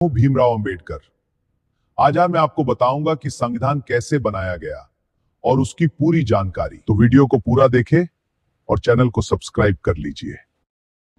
हूं भीमराव अंबेडकर। आज मैं आपको बताऊंगा कि संविधान कैसे बनाया गया और उसकी पूरी जानकारी। तो वीडियो को पूरा देखें और चैनल को सब्सक्राइब कर लीजिए।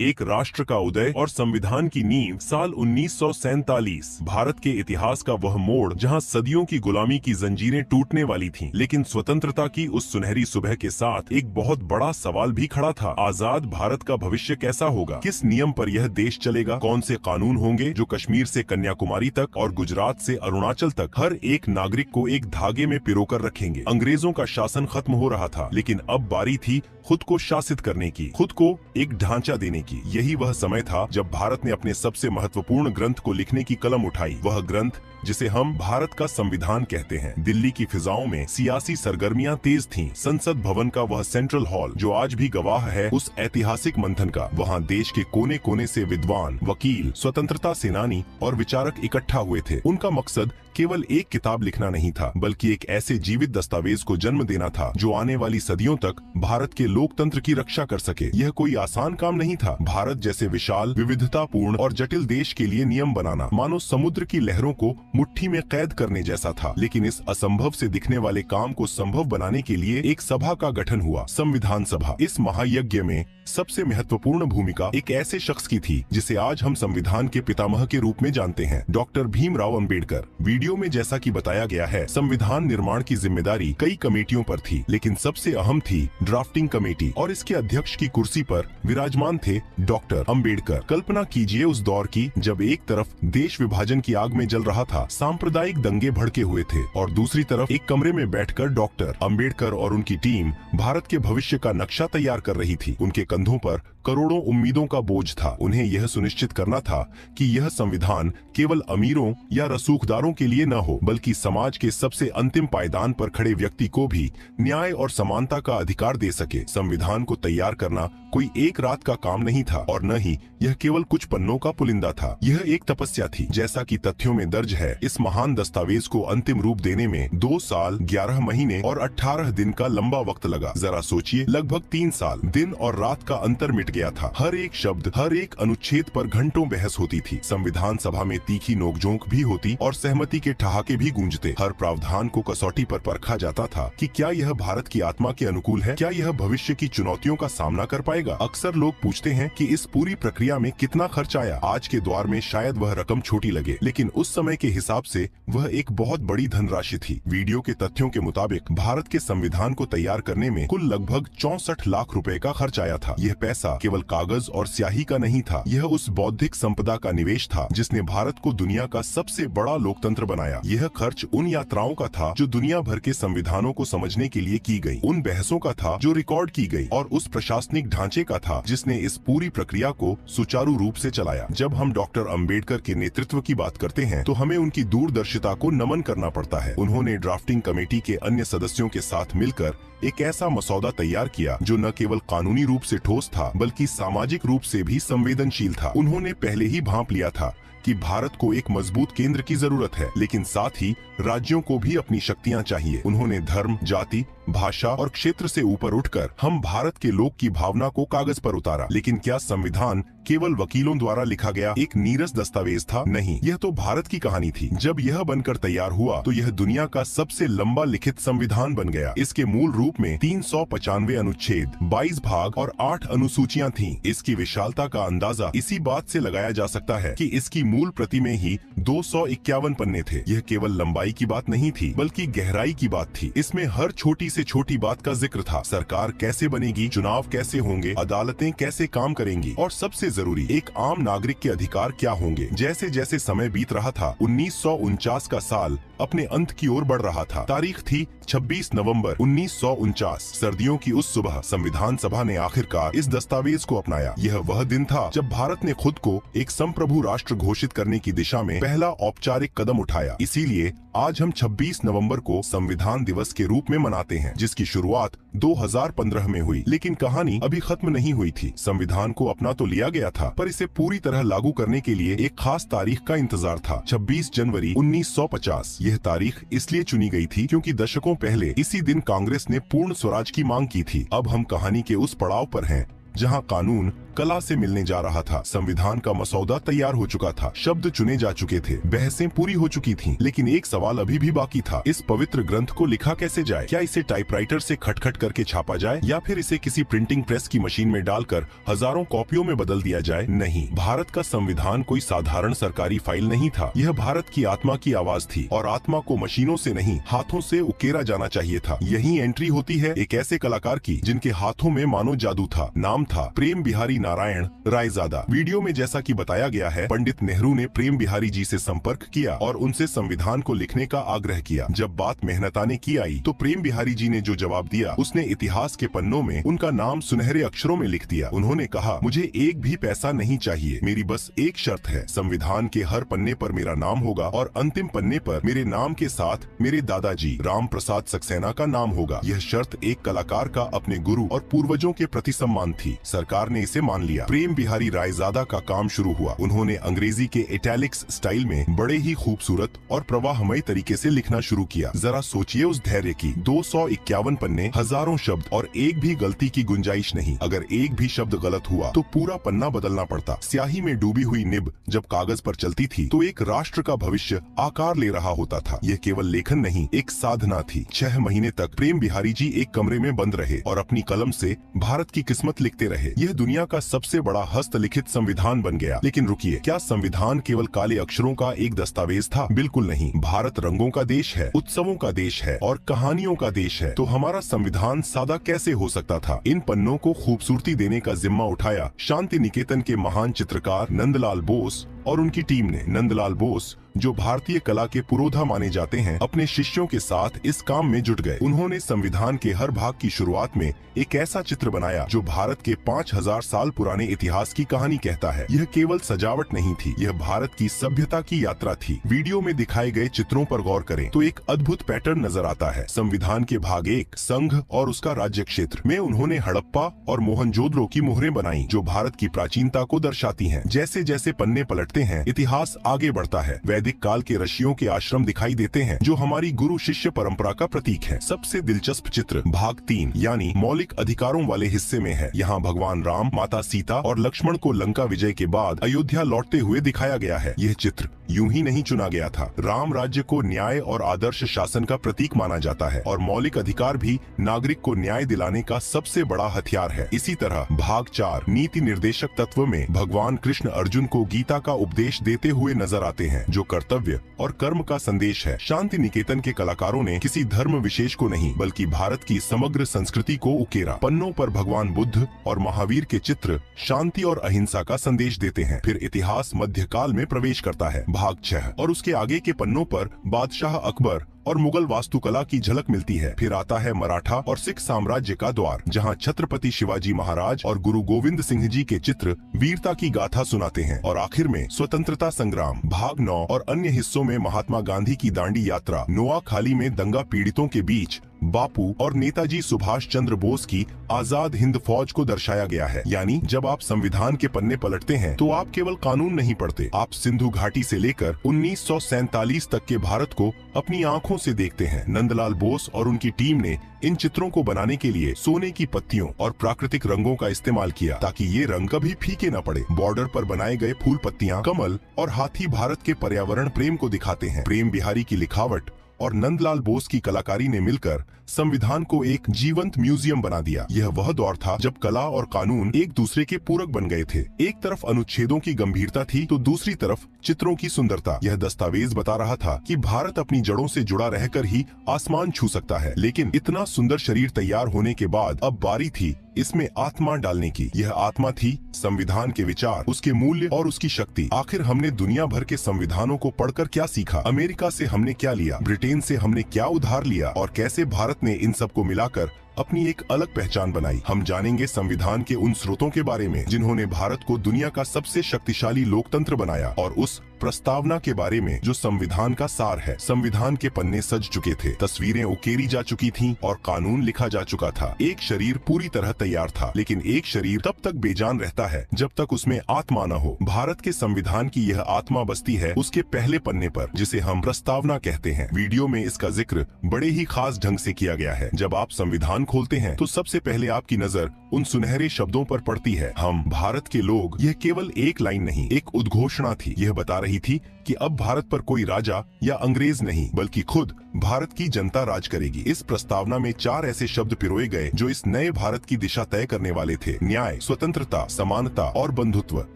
एक राष्ट्र का उदय और संविधान की नींव साल 1947। भारत के इतिहास का वह मोड़ जहां सदियों की गुलामी की जंजीरें टूटने वाली थीं, लेकिन स्वतंत्रता की उस सुनहरी सुबह के साथ एक बहुत बड़ा सवाल भी खड़ा था। आजाद भारत का भविष्य कैसा होगा? किस नियम पर यह देश चलेगा? कौन से कानून होंगे जो कश्मीर से कन्याकुमारी तक और गुजरात से अरुणाचल तक हर एक नागरिक को एक धागे में पिरोकर रखेंगे? अंग्रेजों का शासन खत्म हो रहा था, लेकिन अब बारी थी खुद को शासित करने की, खुद को एक ढांचा देने की। यही वह समय था जब भारत ने अपने सबसे महत्वपूर्ण ग्रंथ को लिखने की कलम उठाई। वह ग्रंथ जिसे हम भारत का संविधान कहते हैं। दिल्ली की फिजाओं में सियासी सरगर्मियां तेज थीं। संसद भवन का वह सेंट्रल हॉल जो आज भी गवाह है उस ऐतिहासिक मंथन का, वहां देश के कोने कोने से विद्वान, वकील, स्वतंत्रता सेनानी और विचारक इकट्ठा हुए थे। उनका मकसद केवल एक किताब लिखना नहीं था, बल्कि एक ऐसे जीवित दस्तावेज को जन्म देना था जो आने वाली सदियों तक भारत के लोकतंत्र की रक्षा कर सके। यह कोई आसान काम नहीं था। भारत जैसे विशाल, विविधतापूर्ण और जटिल देश के लिए नियम बनाना मानो समुद्र की लहरों को मुट्ठी में कैद करने जैसा था। लेकिन इस असंभव से दिखने वाले काम को संभव बनाने के लिए एक सभा का गठन हुआ, संविधान सभा। इस महायज्ञ में सबसे महत्वपूर्ण भूमिका एक ऐसे शख्स की थी जिसे आज हम संविधान के पितामह के रूप में जानते हैं, डॉक्टर भीमराव अंबेडकर। वीडियो में जैसा कि बताया गया है, संविधान निर्माण की जिम्मेदारी कई कमेटियों पर थी, लेकिन सबसे अहम थी ड्राफ्टिंग कमेटी, और इसके अध्यक्ष की कुर्सी पर विराजमान थे डॉक्टर अंबेडकर। कल्पना कीजिए उस दौर की जब एक तरफ देश विभाजन की आग में जल रहा था, सांप्रदायिक दंगे भड़के हुए थे, और दूसरी तरफ एक कमरे में बैठकर डॉक्टर अंबेडकर और उनकी टीम भारत के भविष्य का नक्शा तैयार कर रही थी। उनके कंधों पर करोड़ों उम्मीदों का बोझ था। उन्हें यह सुनिश्चित करना था कि यह संविधान केवल अमीरों या रसूखदारों के लिए न हो, बल्कि समाज के सबसे अंतिम पायदान पर खड़े व्यक्ति को भी न्याय और समानता का अधिकार दे सके। संविधान को तैयार करना कोई एक रात का काम नहीं था, और न ही यह केवल कुछ पन्नों का पुलिंदा था। यह एक तपस्या थी। जैसा कि तथ्यों में दर्ज है, इस महान दस्तावेज को अंतिम रूप देने में 2 साल 11 महीने और 18 दिन का लंबा वक्त लगा। जरा सोचिए, लगभग 3 साल। दिन और रात का अंतर मिट गया था। हर एक शब्द, हर एक अनुच्छेद पर घंटों बहस होती थी। संविधान सभा में तीखी नोकझोंक भी होती और सहमति के ठहाके भी गूंजते। हर प्रावधान को कसौटी पर परखा जाता था कि क्या यह भारत की आत्मा के अनुकूल है, क्या यह भविष्य की चुनौतियों का सामना कर पाएगा। अक्सर लोग पूछते हैं कि इस पूरी प्रक्रिया में कितना खर्च आया। आज के दौर में शायद वह रकम छोटी लगे, लेकिन उस समय के हिसाब से वह एक बहुत बड़ी धनराशि थी। वीडियो के तथ्यों के मुताबिक भारत के संविधान को तैयार करने में कुल लगभग 64 लाख रुपए का खर्च आया था। यह पैसा केवल कागज और स्याही का नहीं था, यह उस बौद्धिक संपदा का निवेश था जिसने भारत को दुनिया का सबसे बड़ा लोकतंत्र बनाया। यह खर्च उन यात्राओं का था जो दुनिया भर के संविधानों को समझने के लिए की गई, उन बहसों का था जो रिकॉर्ड की गई, और उस प्रशासनिक ढांचे का था जिसने इस पूरी प्रक्रिया को सुचारू रूप से चलाया। जब हम डॉक्टर अंबेडकर के नेतृत्व की बात करते हैं तो हमें उनकी दूरदर्शिता को नमन करना पड़ता है। उन्होंने ड्राफ्टिंग कमेटी के अन्य सदस्यों के साथ मिलकर एक ऐसा मसौदा तैयार किया जो न केवल कानूनी रूप से ठोस था, बल्कि सामाजिक रूप से भी संवेदनशील था। उन्होंने पहले ही भांप लिया था कि भारत को एक मजबूत केंद्र की जरूरत है, लेकिन साथ ही राज्यों को भी अपनी शक्तियां चाहिए। उन्होंने धर्म, जाति, भाषा और क्षेत्र से ऊपर उठकर हम भारत के लोग की भावना को कागज पर उतारा। लेकिन क्या संविधान केवल वकीलों द्वारा लिखा गया एक नीरस दस्तावेज था? नहीं, यह तो भारत की कहानी थी। जब यह बनकर तैयार हुआ तो यह दुनिया का सबसे लंबा लिखित संविधान बन गया। इसके मूल रूप में 395 अनुच्छेद, 22 भाग और 8 अनुसूचियां थीं। इसकी विशालता का अंदाजा इसी बात से लगाया जा सकता है कि इसकी मूल प्रति में ही 251 पन्ने थे। यह केवल लंबाई की बात नहीं थी, बल्कि गहराई की बात थी। इसमें हर छोटी से छोटी बात का जिक्र था। सरकार कैसे बनेगी, चुनाव कैसे होंगे, अदालतें कैसे काम करेंगी, और सबसे जरूरी, एक आम नागरिक के अधिकार क्या होंगे। जैसे जैसे समय बीत रहा था, 1949 का साल अपने अंत की ओर बढ़ रहा था। तारीख थी 26 नवंबर 1949। सर्दियों की उस सुबह संविधान सभा ने आखिरकार इस दस्तावेज को अपनाया। यह वह दिन था जब भारत ने खुद को एक संप्रभु राष्ट्र घोषित करने की दिशा में पहला औपचारिक कदम उठाया। इसीलिए आज हम 26 नवंबर को संविधान दिवस के रूप में मनाते हैं, जिसकी शुरुआत 2015 में हुई। लेकिन कहानी अभी खत्म नहीं हुई थी। संविधान को अपना तो लिया गया था, पर इसे पूरी तरह लागू करने के लिए एक खास तारीख का इंतजार था, 26 जनवरी 1950। यह तारीख इसलिए चुनी गई थी क्योंकि दशकों पहले इसी दिन कांग्रेस ने पूर्ण स्वराज की मांग की थी। अब हम कहानी के उस पड़ाव पर हैं जहां कानून कला से मिलने जा रहा था। संविधान का मसौदा तैयार हो चुका था, शब्द चुने जा चुके थे, बहसें पूरी हो चुकी थीं, लेकिन एक सवाल अभी भी बाकी था। इस पवित्र ग्रंथ को लिखा कैसे जाए? क्या इसे टाइपराइटर से खटखट करके छापा जाए या फिर इसे किसी प्रिंटिंग प्रेस की मशीन में डालकर हजारों कॉपियों में बदल दिया जाए? नहीं, भारत का संविधान कोई साधारण सरकारी फाइल नहीं था। यह भारत की आत्मा की आवाज थी और आत्मा को मशीनों से नहीं, हाथों से उकेरा जाना चाहिए था। यही एंट्री होती है एक ऐसे कलाकार की जिनके हाथों में मानो जादू था। नाम था प्रेम बिहारी नारायण रायजादा। वीडियो में जैसा कि बताया गया है, पंडित नेहरू ने प्रेम बिहारी जी से संपर्क किया और उनसे संविधान को लिखने का आग्रह किया। जब बात मेहनताने की आई तो प्रेम बिहारी जी ने जो जवाब दिया, उसने इतिहास के पन्नों में उनका नाम सुनहरे अक्षरों में लिख दिया। उन्होंने कहा, मुझे एक भी पैसा नहीं चाहिए, मेरी बस एक शर्त है, संविधान के हर पन्ने पर मेरा नाम होगा और अंतिम पन्ने पर मेरे नाम के साथ मेरे दादाजी राम प्रसाद सक्सेना का नाम होगा। यह शर्त एक कलाकार का अपने गुरु और पूर्वजों के प्रति सम्मान थी। सरकार ने इसे मान लिया। प्रेम बिहारी रायजादा का काम शुरू हुआ। उन्होंने अंग्रेजी के इटैलिक्स स्टाइल में बड़े ही खूबसूरत और प्रवाहमय तरीके से लिखना शुरू किया। जरा सोचिए उस धैर्य की। 251 पन्ने, हजारों शब्द और एक भी गलती की गुंजाइश नहीं। अगर एक भी शब्द गलत हुआ तो पूरा पन्ना बदलना पड़ता। स्याही में डूबी हुई निब जब कागज पर चलती थी तो एक राष्ट्र का भविष्य आकार ले रहा होता था। यह केवल लेखन नहीं, एक साधना थी। 6 महीने तक प्रेम बिहारी जी एक कमरे में बंद रहे और अपनी कलम से भारत की किस्मत लिखते रहे। यह दुनिया का सबसे बड़ा हस्तलिखित संविधान बन गया। लेकिन रुकिए, क्या संविधान केवल काले अक्षरों का एक दस्तावेज था? बिल्कुल नहीं। भारत रंगों का देश है, उत्सवों का देश है और कहानियों का देश है। तो हमारा संविधान सादा कैसे हो सकता था? इन पन्नों को खूबसूरती देने का जिम्मा उठाया शांति निकेतन के महान चित्रकार नंदलाल बोस और उनकी टीम ने। नंदलाल बोस, जो भारतीय कला के पुरोधा माने जाते हैं, अपने शिष्यों के साथ इस काम में जुट गए। उन्होंने संविधान के हर भाग की शुरुआत में एक ऐसा चित्र बनाया जो भारत के 5000 साल पुराने इतिहास की कहानी कहता है। यह केवल सजावट नहीं थी, यह भारत की सभ्यता की यात्रा थी। वीडियो में दिखाए गए चित्रों पर गौर करें तो एक अद्भुत पैटर्न नजर आता है। संविधान के भाग 1, संघ और उसका राज्य क्षेत्र में उन्होंने हड़प्पा और मोहनजोदड़ो की मोहरें बनाई जो भारत की प्राचीनता को दर्शाती हैं। जैसे जैसे पन्ने पलटते हैं, इतिहास आगे बढ़ता है। वैदिक काल के ऋषियों के आश्रम दिखाई देते हैं जो हमारी गुरु शिष्य परंपरा का प्रतीक है। सबसे दिलचस्प चित्र भाग 3 यानी मौलिक अधिकारों वाले हिस्से में है। यहाँ भगवान राम, माता सीता और लक्ष्मण को लंका विजय के बाद अयोध्या लौटते हुए दिखाया गया है। यह चित्र यूं ही नहीं चुना गया था। राम राज्य को न्याय और आदर्श शासन का प्रतीक माना जाता है और मौलिक अधिकार भी नागरिक को न्याय दिलाने का सबसे बड़ा हथियार है। इसी तरह भाग 4 नीति निर्देशक तत्व में भगवान कृष्ण अर्जुन को गीता का उपदेश देते हुए नजर आते हैं जो कर्तव्य और कर्म का संदेश है। शांति निकेतन के कलाकारों ने किसी धर्म विशेष को नहीं बल्कि भारत की समग्र संस्कृति को उकेरा। पन्नों पर भगवान बुद्ध और महावीर के चित्र शांति और अहिंसा का संदेश देते हैं। फिर इतिहास मध्यकाल में प्रवेश करता है। भाग 6 और उसके आगे के पन्नों पर बादशाह अकबर और मुगल वास्तुकला की झलक मिलती है। फिर आता है मराठा और सिख साम्राज्य का द्वार जहां छत्रपति शिवाजी महाराज और गुरु गोविंद सिंह जी के चित्र वीरता की गाथा सुनाते हैं। और आखिर में स्वतंत्रता संग्राम भाग 9 और अन्य हिस्सों में महात्मा गांधी की दांडी यात्रा, नोआखाली में दंगा पीड़ितों के बीच बापू और नेताजी सुभाष चंद्र बोस की आजाद हिंद फौज को दर्शाया गया है। यानी जब आप संविधान के पन्ने पलटते हैं तो आप केवल कानून नहीं पढ़ते, आप सिंधु घाटी से लेकर 1947 तक के भारत को अपनी आंखों से देखते हैं। नंदलाल बोस और उनकी टीम ने इन चित्रों को बनाने के लिए सोने की पत्तियों और प्राकृतिक रंगों का इस्तेमाल किया ताकि ये रंग कभी फीके न पड़े। बॉर्डर पर बनाए गए फूल पत्तियां, कमल और हाथी भारत के पर्यावरण प्रेम को दिखाते हैं। प्रेम बिहारी की लिखावट और नंदलाल बोस की कलाकारी ने मिलकर संविधान को एक जीवंत म्यूजियम बना दिया। यह वह दौर था जब कला और कानून एक दूसरे के पूरक बन गए थे। एक तरफ अनुच्छेदों की गंभीरता थी तो दूसरी तरफ चित्रों की सुंदरता। यह दस्तावेज बता रहा था कि भारत अपनी जड़ों से जुड़ा रहकर ही आसमान छू सकता है। लेकिन इतना सुंदर शरीर तैयार होने के बाद अब बारी थी इसमें आत्मा डालने की। यह आत्मा थी संविधान के विचार, उसके मूल्य और उसकी शक्ति। आखिर हमने दुनिया भर के संविधानों को पढ़कर क्या सीखा? अमेरिका से हमने क्या लिया? ब्रिटेन से हमने क्या उधार लिया? और कैसे भारत ने इन सब को मिलाकर अपनी एक अलग पहचान बनाई? हम जानेंगे संविधान के उन स्रोतों के बारे में जिन्होंने भारत को दुनिया का सबसे शक्तिशाली लोकतंत्र बनाया और उस प्रस्तावना के बारे में जो संविधान का सार है। संविधान के पन्ने सज चुके थे, तस्वीरें उकेरी जा चुकी थीं और कानून लिखा जा चुका था। एक शरीर पूरी तरह तैयार था, लेकिन एक शरीर तब तक बेजान रहता है जब तक उसमें आत्मा न हो। भारत के संविधान की यह आत्मा बसती है उसके पहले पन्ने पर, जिसे हम प्रस्तावना कहते हैं। वीडियो में इसका जिक्र बड़े ही खास ढंग से किया गया है। जब आप संविधान खोलते हैं तो सबसे पहले आपकी नजर उन सुनहरे शब्दों पर पड़ती है, हम भारत के लोग। यह केवल एक लाइन नहीं, एक उद्घोषणा थी। यह बता रही थी कि अब भारत पर कोई राजा या अंग्रेज नहीं, बल्कि खुद भारत की जनता राज करेगी। इस प्रस्तावना में 4 ऐसे शब्द पिरोए गए जो इस नए भारत की दिशा तय करने वाले थे। न्याय, स्वतंत्रता, समानता और बंधुत्व।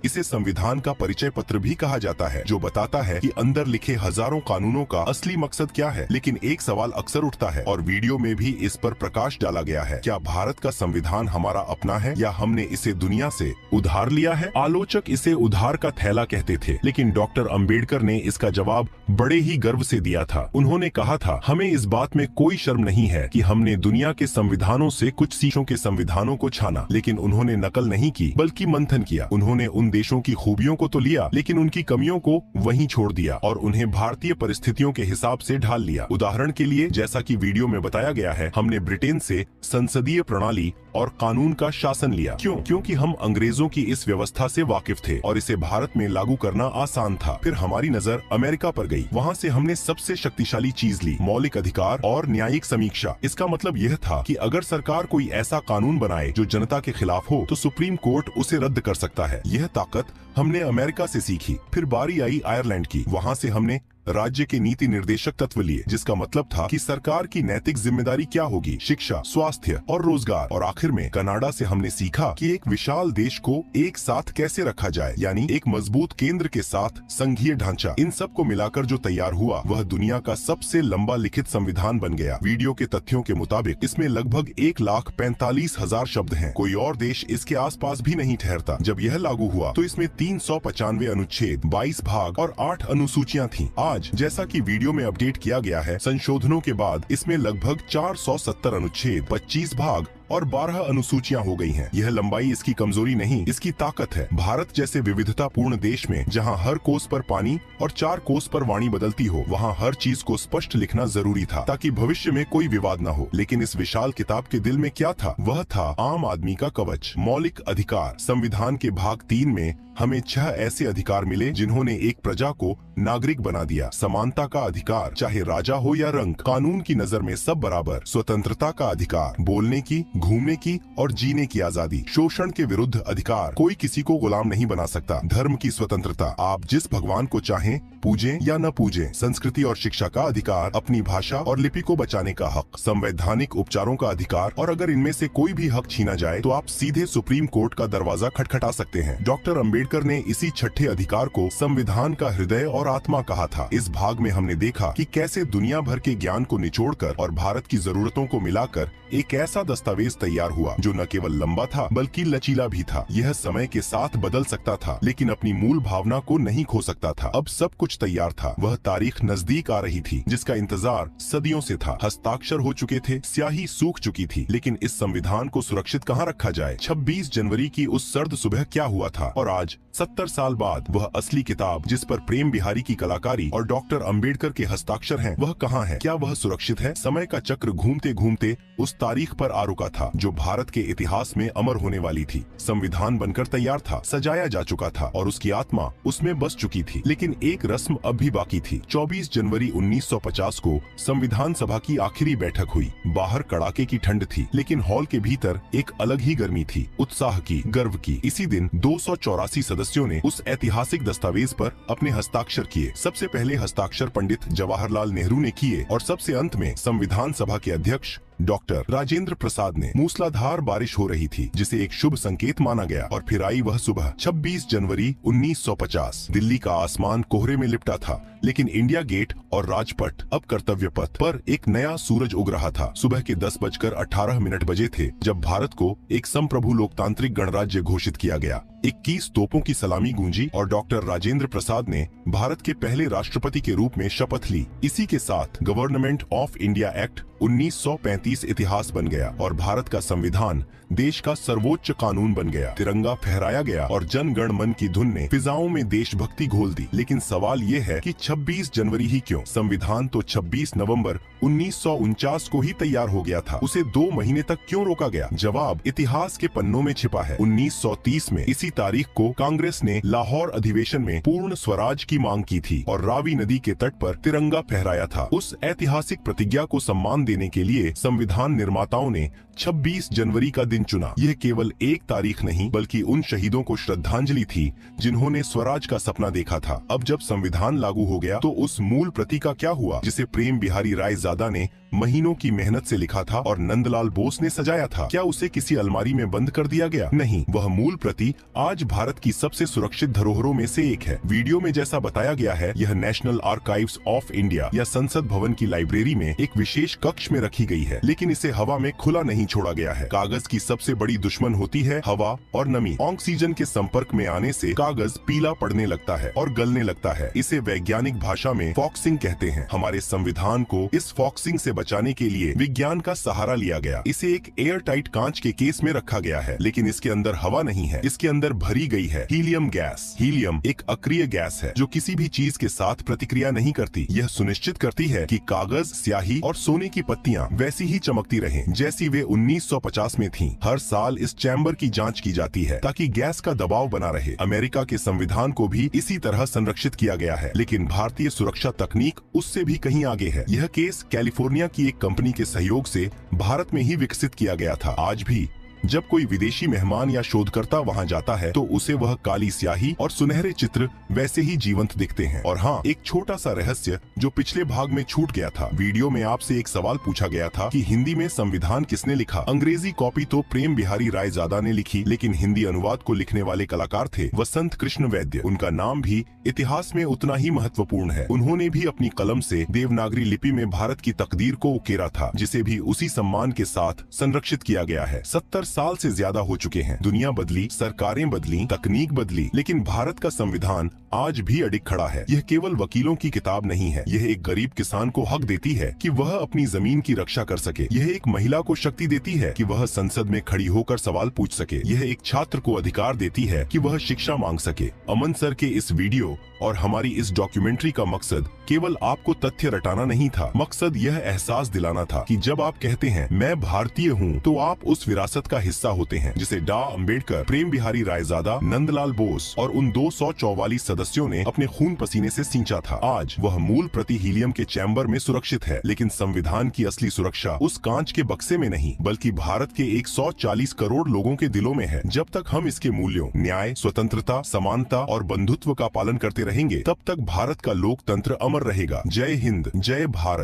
इसे संविधान का परिचय पत्र भी कहा जाता है, जो बताता है कि अंदर लिखे हजारों कानूनों का असली मकसद क्या है। लेकिन एक सवाल अक्सर उठता है और वीडियो में भी इस पर प्रकाश डाला गया है, क्या भारत का संविधान हमारा अपना है या हमने इसे दुनिया से उधार लिया है? आलोचक इसे उधार का थैला कहते थे, लेकिन डॉक्टर अंबेडकर ने इसका जवाब बड़े ही गर्व से दिया था। उन्होंने कहा था, हमें इस बात में कोई शर्म नहीं है कि हमने दुनिया के संविधानों से कुछ देशों के संविधानों को छाना, लेकिन उन्होंने नकल नहीं की बल्कि मंथन किया। उन्होंने उन देशों की खूबियों को तो लिया, लेकिन उनकी कमियों को वहीं छोड़ दिया और उन्हें भारतीय परिस्थितियों के हिसाब से ढाल लिया। उदाहरण के लिए, जैसा कि वीडियो में बताया गया है, हमने ब्रिटेन से संसदीय प्रणाली और कानून का शासन लिया। क्योंकि हम अंग्रेजों की इस व्यवस्था से वाकिफ थे और इसे भारत में लागू करना आसान था। फिर हमारी नजर अमेरिका पर गई। वहाँ से हमने सबसे शक्तिशाली चीज ली, मौलिक अधिकार और न्यायिक समीक्षा। इसका मतलब यह था कि अगर सरकार कोई ऐसा कानून बनाए जो जनता के खिलाफ हो, तो सुप्रीम कोर्ट उसे रद्द कर सकता है। यह ताकत हमने अमेरिका से सीखी। फिर बारी आई आयरलैंड की। वहाँ से हमने राज्य के नीति निर्देशक तत्व लिए, जिसका मतलब था कि सरकार की नैतिक जिम्मेदारी क्या होगी, शिक्षा, स्वास्थ्य और रोजगार। और आखिर में कनाडा से हमने सीखा कि एक विशाल देश को एक साथ कैसे रखा जाए, यानी एक मजबूत केंद्र के साथ संघीय ढांचा। इन सब को मिलाकर जो तैयार हुआ वह दुनिया का सबसे लंबा लिखित संविधान बन गया। वीडियो के तथ्यों के मुताबिक इसमें लगभग 1,45,000 शब्द हैं। कोई और देश इसके आसपास भी नहीं ठहरता। जब यह लागू हुआ तो इसमें 395 अनुच्छेद, 22 भाग और 8 अनुसूचियां थीं। आज जैसा कि वीडियो में अपडेट किया गया है, संशोधनों के बाद इसमें लगभग 470 अनुच्छेद, 25 भाग और 12 अनुसूचियां हो गई हैं। यह लंबाई इसकी कमजोरी नहीं, इसकी ताकत है। भारत जैसे विविधतापूर्ण देश में, जहां हर कोस पर पानी और 4 कोस पर वाणी बदलती हो, वहां हर चीज को स्पष्ट लिखना जरूरी था ताकि भविष्य में कोई विवाद न हो। लेकिन इस विशाल किताब के दिल में क्या था? वह था आम आदमी का कवच, मौलिक अधिकार। संविधान के भाग 3 में हमें 6 ऐसे अधिकार मिले जिन्होंने एक प्रजा को नागरिक बना दिया। समानता का अधिकार, चाहे राजा हो या रंग, कानून की नजर में सब बराबर। स्वतंत्रता का अधिकार, बोलने की, घूमने की और जीने की आजादी। शोषण के विरुद्ध अधिकार, कोई किसी को गुलाम नहीं बना सकता। धर्म की स्वतंत्रता, आप जिस भगवान को चाहें पूजें या न पूजें। संस्कृति और शिक्षा का अधिकार, अपनी भाषा और लिपि को बचाने का हक। संवैधानिक उपचारों का अधिकार, और अगर इनमें से कोई भी हक छीना जाए तो आप सीधे सुप्रीम कोर्ट का दरवाजा खटखटा सकते हैं। डॉक्टर अंबेडकर ने इसी छठे अधिकार को संविधान का हृदय और आत्मा कहा था। इस भाग में हमने देखा कि कैसे दुनिया भर के ज्ञान को निचोड़कर और भारत की जरूरतों को मिलाकर एक ऐसा दस्तावेज तैयार हुआ जो न केवल लंबा था बल्कि लचीला भी था। यह समय के साथ बदल सकता था, लेकिन अपनी मूल भावना को नहीं खो सकता था। अब सब कुछ तैयार था। वह तारीख नजदीक आ रही थी जिसका इंतजार सदियों से था। हस्ताक्षर हो चुके थे, स्याही सूख चुकी थी, लेकिन इस संविधान को सुरक्षित कहाँ रखा जाए? 26 जनवरी की उस सर्द सुबह क्या हुआ था? और आज 70 साल बाद वह असली किताब जिस पर प्रेम बिहारी की कलाकारी और डॉक्टर अंबेडकर के हस्ताक्षर हैं, वह कहाँ है? क्या वह सुरक्षित है? समय का चक्र घूमते घूमते उस तारीख पर आ रुका था जो भारत के इतिहास में अमर होने वाली थी। संविधान बनकर तैयार था, सजाया जा चुका था और उसकी आत्मा उसमें बस चुकी थी। लेकिन एक रस्म अब भी बाकी थी। 24 जनवरी 1950 को संविधान सभा की आखिरी बैठक हुई। बाहर कड़ाके की ठंड थी, लेकिन हॉल के भीतर एक अलग ही गर्मी थी, उत्साह की, गर्व की। इसी दिन 284 सदस्यों ने उस ऐतिहासिक दस्तावेज पर अपने हस्ताक्षर किए। सबसे पहले हस्ताक्षर पंडित जवाहरलाल नेहरू ने किए और सबसे अंत में संविधान सभा के अध्यक्ष डॉक्टर राजेंद्र प्रसाद ने। मूसलाधार बारिश हो रही थी जिसे एक शुभ संकेत माना गया। और फिर आई वह सुबह, 26 जनवरी 1950। दिल्ली का आसमान कोहरे में लिपटा था, लेकिन इंडिया गेट और राजपथ अब कर्तव्य पथ पर एक नया सूरज उग रहा था। सुबह के 10:18 बजे थे जब भारत को एक संप्रभु लोकतांत्रिक गणराज्य घोषित किया गया। 21 तोपों की सलामी गूंजी और डॉक्टर राजेंद्र प्रसाद ने भारत के पहले राष्ट्रपति के रूप में शपथ ली। इसी के साथ गवर्नमेंट ऑफ इंडिया एक्ट 1935 इतिहास बन गया और भारत का संविधान देश का सर्वोच्च कानून बन गया। तिरंगा फहराया गया और जन गण मन की धुन ने फिजाओं में देशभक्ति घोल दी। लेकिन सवाल ये है कि 26 जनवरी ही क्यों? संविधान तो 26 नवंबर 1949 को ही तैयार हो गया था। उसे 2 महीने तक क्यों रोका गया? जवाब इतिहास के पन्नों में छिपा है। 1930 में इसी तारीख को कांग्रेस ने लाहौर अधिवेशन में पूर्ण स्वराज की मांग की थी और रावी नदी के तट पर तिरंगा फहराया था। उस ऐतिहासिक प्रतिज्ञा को सम्मान देने के लिए संविधान निर्माताओं ने 26 जनवरी का दिन चुना। यह केवल एक तारीख नहीं बल्कि उन शहीदों को श्रद्धांजलि थी जिन्होंने स्वराज का सपना देखा था। अब जब संविधान लागू हो गया तो उस मूल प्रति का क्या हुआ जिसे प्रेम बिहारी रायजादा ने महीनों की मेहनत से लिखा था और नंदलाल बोस ने सजाया था? क्या उसे किसी अलमारी में बंद कर दिया गया? नहीं, वह मूल प्रति आज भारत की सबसे सुरक्षित धरोहरों में से एक है। वीडियो में जैसा बताया गया है, यह नेशनल आर्काइव्स ऑफ इंडिया या संसद भवन की लाइब्रेरी में एक विशेष कक्ष में रखी गई है, लेकिन इसे हवा में खुला नहीं छोड़ा गया है। कागज की सबसे बड़ी दुश्मन होती है हवा और नमी। ऑक्सीजन के संपर्क में आने से कागज पीला पड़ने लगता है और गलने लगता है। इसे वैज्ञानिक भाषा में फॉक्सिंग कहते हैं। हमारे संविधान को इस फॉक्सिंग से बचाने के लिए विज्ञान का सहारा लिया गया। इसे एक एयर टाइट कांच के केस में रखा गया है, लेकिन इसके अंदर हवा नहीं है। इसके अंदर भरी गई है हीलियम गैस। हीलियम एक अक्रिय गैस है जो किसी भी चीज के साथ प्रतिक्रिया नहीं करती। यह सुनिश्चित करती है कि कागज, स्याही और सोने की पत्तियां वैसी ही चमकती रहें जैसी वे 1950 में थीं। हर साल इस चैम्बर की जांच की जाती है ताकि गैस का दबाव बना रहे। अमेरिका के संविधान को भी इसी तरह संरक्षित किया गया है, लेकिन भारतीय सुरक्षा तकनीक उससे भी कहीं आगे है। यह केस कैलिफोर्निया की एक कंपनी के सहयोग से भारत में ही विकसित किया गया था। आज भी जब कोई विदेशी मेहमान या शोधकर्ता वहां जाता है तो उसे वह काली स्याही और सुनहरे चित्र वैसे ही जीवंत दिखते हैं। और हाँ, एक छोटा सा रहस्य जो पिछले भाग में छूट गया था। वीडियो में आपसे एक सवाल पूछा गया था कि हिंदी में संविधान किसने लिखा? अंग्रेजी कॉपी तो प्रेम बिहारी रायजादा ने लिखी, लेकिन हिंदी अनुवाद को लिखने वाले कलाकार थे वसंत कृष्ण वैद्य। उनका नाम भी इतिहास में उतना ही महत्वपूर्ण है। उन्होंने भी अपनी कलम से देवनागरी लिपि में भारत की तकदीर को उकेरा था, जिसे भी उसी सम्मान के साथ संरक्षित किया गया है। 70 साल से ज्यादा हो चुके हैं। दुनिया बदली, सरकारें बदली, तकनीक बदली, लेकिन भारत का संविधान आज भी अडिग खड़ा है। यह केवल वकीलों की किताब नहीं है। यह एक गरीब किसान को हक देती है कि वह अपनी जमीन की रक्षा कर सके। यह एक महिला को शक्ति देती है कि वह संसद में खड़ी होकर सवाल पूछ सके। यह एक छात्र को अधिकार देती है कि वह शिक्षा मांग सके। अमन सर के इस वीडियो और हमारी इस डॉक्यूमेंट्री का मकसद केवल आपको तथ्य रटाना नहीं था। मकसद यह एहसास दिलाना था कि जब आप कहते हैं मैं भारतीय हूँ, तो आप उस विरासत का हिस्सा होते हैं जिसे डॉ. अंबेडकर, प्रेम बिहारी रायजादा, नंदलाल बोस और उन 244 सदस्यों ने अपने खून पसीने से सींचा था। आज वह मूल प्रति हीलियम के चैम्बर में सुरक्षित है, लेकिन संविधान की असली सुरक्षा उस कांच के बक्से में नहीं बल्कि भारत के 140 करोड़ लोगों के दिलों में है। जब तक हम इसके मूल्यों, न्याय, स्वतंत्रता, समानता और बंधुत्व का पालन करते रहेंगे, तब तक भारत का लोकतंत्र अमर रहेगा। जय हिंद, जय भारत।